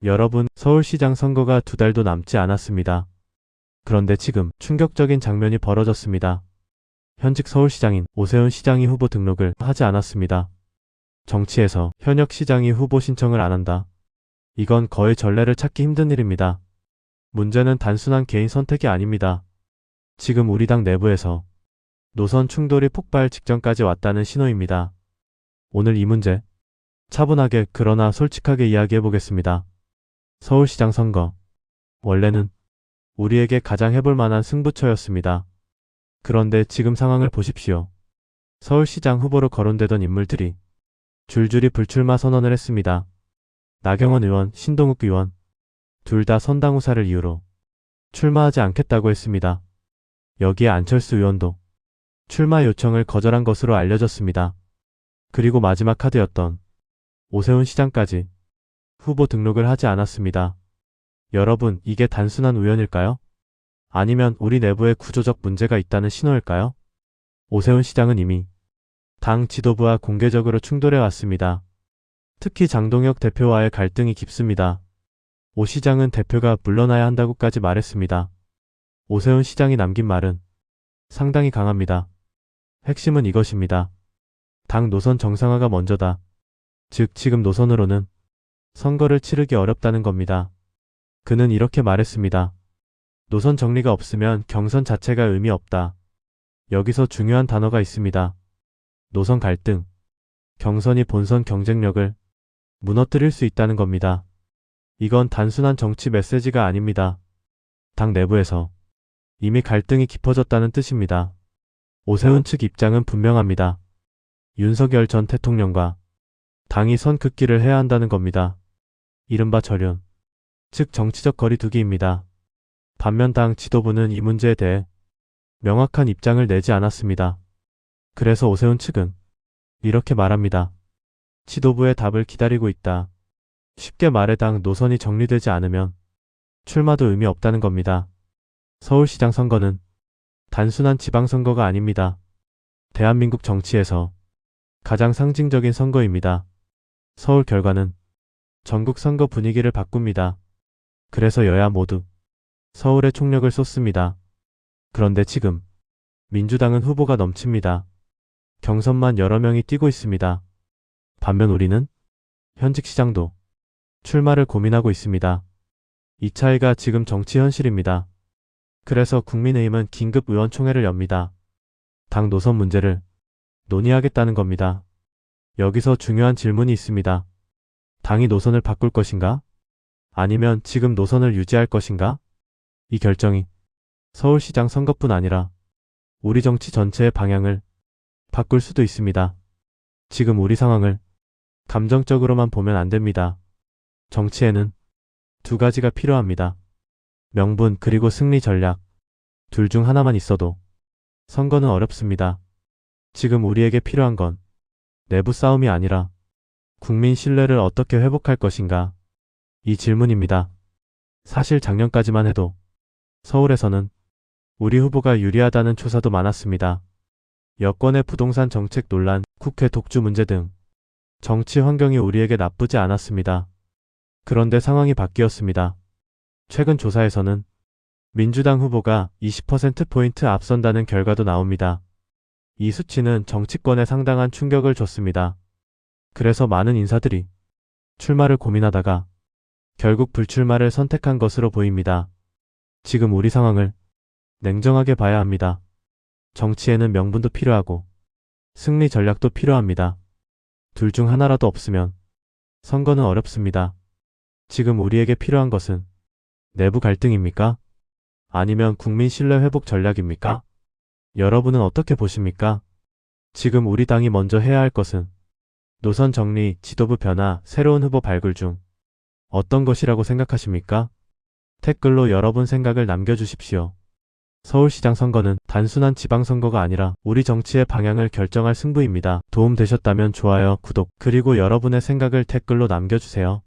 여러분, 서울시장 선거가 2달도 남지 않았습니다. 그런데 지금 충격적인 장면이 벌어졌습니다. 현직 서울시장인 오세훈 시장이 후보 등록을 하지 않았습니다. 정치에서 현역 시장이 후보 신청을 안 한다. 이건 거의 전례를 찾기 힘든 일입니다. 문제는 단순한 개인 선택이 아닙니다. 지금 우리 당 내부에서 노선 충돌이 폭발 직전까지 왔다는 신호입니다. 오늘 이 문제 차분하게 그러나 솔직하게 이야기해 보겠습니다. 서울시장 선거. 원래는 우리에게 가장 해볼 만한 승부처였습니다. 그런데 지금 상황을 보십시오. 서울시장 후보로 거론되던 인물들이 줄줄이 불출마 선언을 했습니다. 나경원 의원, 신동욱 의원 둘 다 선당후사를 이유로 출마하지 않겠다고 했습니다. 여기에 안철수 의원도 출마 요청을 거절한 것으로 알려졌습니다. 그리고 마지막 카드였던 오세훈 시장까지 후보 등록을 하지 않았습니다. 여러분, 이게 단순한 우연일까요? 아니면 우리 내부에 구조적 문제가 있다는 신호일까요? 오세훈 시장은 이미 당 지도부와 공개적으로 충돌해 왔습니다. 특히 장동혁 대표와의 갈등이 깊습니다. 오 시장은 대표가 물러나야 한다고까지 말했습니다. 오세훈 시장이 남긴 말은 상당히 강합니다. 핵심은 이것입니다. 당 노선 정상화가 먼저다. 즉 지금 노선으로는 선거를 치르기 어렵다는 겁니다. 그는 이렇게 말했습니다. 노선 정리가 없으면 경선 자체가 의미 없다. 여기서 중요한 단어가 있습니다. 노선 갈등. 경선이 본선 경쟁력을 무너뜨릴 수 있다는 겁니다. 이건 단순한 정치 메시지가 아닙니다. 당 내부에서 이미 갈등이 깊어졌다는 뜻입니다. 오세훈 측 입장은 분명합니다. 윤석열 전 대통령과 당이 선 긋기를 해야 한다는 겁니다. 이른바 절연, 즉 정치적 거리두기입니다. 반면 당 지도부는 이 문제에 대해 명확한 입장을 내지 않았습니다. 그래서 오세훈 측은 이렇게 말합니다. 지도부의 답을 기다리고 있다. 쉽게 말해 당 노선이 정리되지 않으면 출마도 의미 없다는 겁니다. 서울시장 선거는 단순한 지방선거가 아닙니다. 대한민국 정치에서 가장 상징적인 선거입니다. 서울 결과는 전국 선거 분위기를 바꿉니다. 그래서 여야 모두 서울에 총력을 쏟습니다. 그런데 지금 민주당은 후보가 넘칩니다. 경선만 여러 명이 뛰고 있습니다. 반면 우리는 현직 시장도 출마를 고민하고 있습니다. 이 차이가 지금 정치 현실입니다. 그래서 국민의힘은 긴급 의원총회를 엽니다. 당 노선 문제를 논의하겠다는 겁니다. 여기서 중요한 질문이 있습니다. 당이 노선을 바꿀 것인가? 아니면 지금 노선을 유지할 것인가? 이 결정이 서울시장 선거뿐 아니라 우리 정치 전체의 방향을 바꿀 수도 있습니다. 지금 우리 상황을 감정적으로만 보면 안 됩니다. 정치에는 두 가지가 필요합니다. 명분 그리고 승리 전략. 둘 중 하나만 있어도 선거는 어렵습니다. 지금 우리에게 필요한 건 내부 싸움이 아니라 국민 신뢰를 어떻게 회복할 것인가? 이 질문입니다. 사실 작년까지만 해도 서울에서는 우리 후보가 유리하다는 조사도 많았습니다. 여권의 부동산 정책 논란, 국회 독주 문제 등 정치 환경이 우리에게 나쁘지 않았습니다. 그런데 상황이 바뀌었습니다. 최근 조사에서는 민주당 후보가 20%포인트 앞선다는 결과도 나옵니다. 이 수치는 정치권에 상당한 충격을 줬습니다. 그래서 많은 인사들이 출마를 고민하다가 결국 불출마를 선택한 것으로 보입니다. 지금 우리 상황을 냉정하게 봐야 합니다. 정치에는 명분도 필요하고 승리 전략도 필요합니다. 둘 중 하나라도 없으면 선거는 어렵습니다. 지금 우리에게 필요한 것은 내부 갈등입니까? 아니면 국민 신뢰 회복 전략입니까? 여러분은 어떻게 보십니까? 지금 우리 당이 먼저 해야 할 것은 노선 정리, 지도부 변화, 새로운 후보 발굴 중 어떤 것이라고 생각하십니까? 댓글로 여러분 생각을 남겨주십시오. 서울시장 선거는 단순한 지방선거가 아니라 우리 정치의 방향을 결정할 승부입니다. 도움 되셨다면 좋아요, 구독, 그리고 여러분의 생각을 댓글로 남겨주세요.